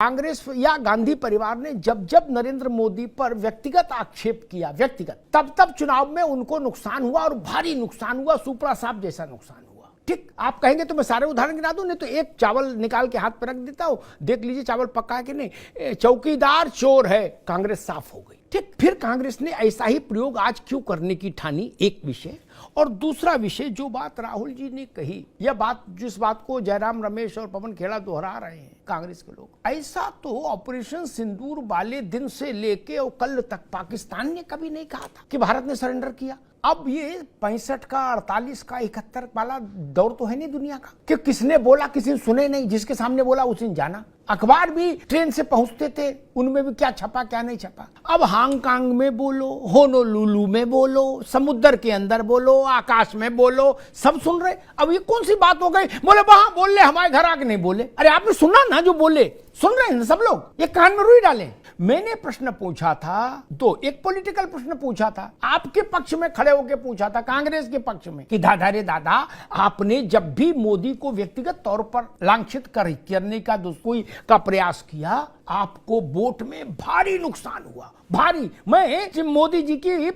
कांग्रेस या गांधी परिवार ने जब जब नरेंद्र मोदी पर व्यक्तिगत आक्षेप किया, व्यक्तिगत, तब तब चुनाव में उनको नुकसान हुआ और भारी नुकसान हुआ, सुपरा साहब जैसा नुकसान हुआ। ठीक, आप कहेंगे तो मैं सारे उदाहरण गिना दूं, नहीं तो एक चावल निकाल के हाथ पर रख देता हूं, देख लीजिए चावल पका है कि नहीं। चौकीदार चोर है, कांग्रेस साफ हो गई। ठीक, फिर कांग्रेस ने ऐसा ही प्रयोग आज क्यों करने की ठानी, एक विषय। और दूसरा विषय, जो बात राहुल जी ने कही, यह बात, जिस बात को जयराम रमेश और पवन खेड़ा दोहरा रहे हैं कांग्रेस के लोग, ऐसा तो ऑपरेशन सिंदूर वाले दिन से लेके और कल तक पाकिस्तान ने कभी नहीं कहा था कि भारत ने सरेंडर किया। अब ये 65 का, 48 का, 71 वाला दौर तो है नहीं दुनिया का कि किसने बोला किसी ने सुने नहीं, जिसके सामने बोला उसी ने जाना। अखबार भी ट्रेन से पहुंचते थे, उनमें भी क्या छपा क्या नहीं छपा। अब हांगकांग में बोलो, होनोलुलु में बोलो, समुद्र के अंदर बोलो, आकाश में बोलो, सब सुन रहे। अब ये कौन सी बात हो गई, बोले वहां बोल ले, हमारे घर आके नहीं बोले। अरे आपने सुना ना जो बोले, सुन रहे हैं सब लोग, ये कान में रुई डाले। मैंने प्रश्न पूछा था, तो एक पॉलिटिकल प्रश्न पूछा था, आपके पक्ष में खड़े होकर पूछा था, कांग्रेस के पक्ष में, कि दादा रे दादा, आपने जब भी मोदी को व्यक्तिगत तौर पर लांछित करने का कोई का प्रयास किया, आपको वोट में भारी नुकसान हुआ, भारी। मैं मोदी जी की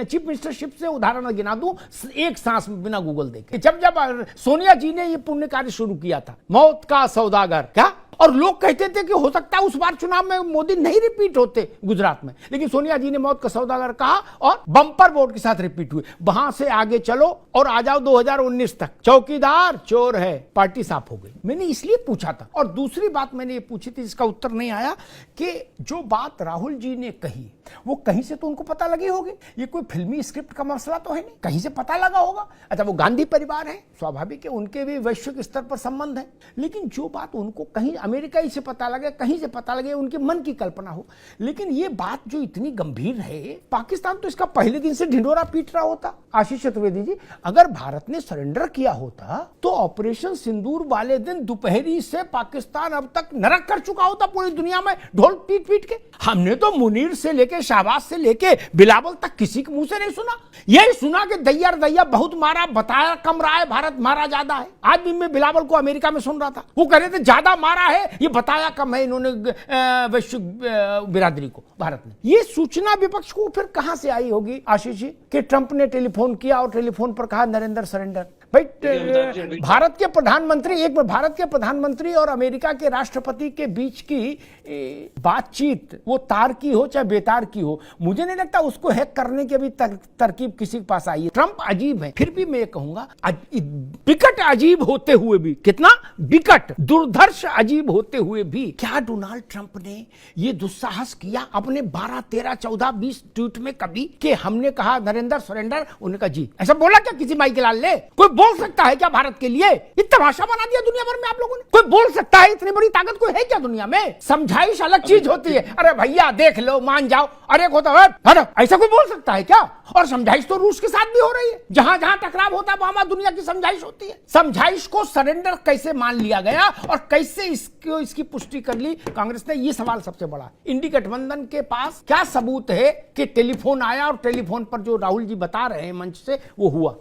चीफ मिनिस्टरशिप से उदाहरण गिना दूं, एक सांस बिना गूगल देखे। जब जब सोनिया जी ने ये पुण्य कार्य शुरू किया था, मौत का सौदागर, क्या, और लोग कहते थे कि हो सकता है उस बार चुनाव में मोदी नहीं रिपीट होते गुजरात में, लेकिन सोनिया जी ने मौत का सौदागर कहा और बम्पर वोट के साथ रिपीट हुए। वहां से आगे चलो और आ जाओ 2019 तक, चौकीदार चोर है, पार्टी साफ हो गई। मैंने इसलिए पूछा था। और दूसरी बात मैंने ये पूछी थी, इसका उत्तर नहीं आया, कि जो बात राहुल जी ने कही वो कहीं से तो उनको पता लगी होगी, ये कोई फिल्मी स्क्रिप्ट का मसला तो है नहीं, कहीं से पता लगा होगा। अच्छा, वो गांधी परिवार है, स्वाभाविक है, उनके भी वैश्विक स्तर पर संबंध है, लेकिन जो बात उनको कहीं अमेरिका से पता लगे, कहीं से पता लगे, उनके मन की कल्पना हो, लेकिन ये बात जो इतनी गंभीर है, पाकिस्तान तो इसका पहले दिन से ढिंढोरा पीट रहा होता। आशीष चतुर्वेदी जी, अगर भारत ने सरेंडर किया होता तो ऑपरेशन सिंदूर वाले दिन दोपहरी से पाकिस्तान अब तक नरक कर चुका होता पूरी दुनिया में, ढोल पीट पीट के। हमने तो मुनीर से लेके, शाहबाज से लेके बिलावल तक किसी के मुंह से नहीं सुना। यही सुना कि दैया बहुत मारा, बताया कम रहा है, भारत मारा ज्यादा है। आज भी मैं बिलावल को अमेरिका में सुन रहा था, वो कह रहे थे ज्यादा मारा है, ये बताया कम है इन्होंने वैश्विक बिरादरी को, भारत ने। ये सूचना विपक्ष को फिर कहां से आई होगी आशीष जी, कि ट्रंप ने टेलीफोन किया और टेलीफोन पर कहा नरेंद्र सरेंडर। भाई, भारत के प्रधानमंत्री और अमेरिका के राष्ट्रपति के बीच की बातचीत, वो तार की हो चाहे बेतार की हो, मुझे नहीं लगता उसको हैक करने की अभी तरकीब किसी के पास आई है। ट्रंप अजीब है, फिर भी मैं ये कहूंगा बिकट अजीब होते हुए भी, कितना बिकट, दुर्धर्ष अजीब होते हुए भी, क्या डोनाल्ड ट्रंप ने ये दुस्साहस किया अपने 12, 13, 14, 20 ट्वीट में कभी, कि हमने कहा नरेंद्र सरेंडर, उन्होंने कहा जी, ऐसा बोला क्या किसी माइकल लाल ने? कोई बोल सकता है क्या भारत के लिए? ये तमाशा बना दिया दुनिया भर में आप लोगों ने। कोई बोल सकता है? इतनी बड़ी ताकत कोई है क्या दुनिया में? समझाइश अलग चीज होती है, अरे भैया देख लो, मान जाओ, अरे होता है, ऐसा कोई बोल सकता है क्या? और समझाइश तो रूस के साथ भी हो रही है, जहां जहां टकराव होता है वहां दुनिया की समझाइश होती है। समझाइश को सरेंडर कैसे मान लिया गया और कैसे इसकी पुष्टि कर ली कांग्रेस ने, ये सवाल सबसे बड़ा। इंडी गठबंधन के पास क्या सबूत है कि टेलीफोन आया और टेलीफोन पर जो राहुल जी बता रहे हैं मंच से वो हुआ?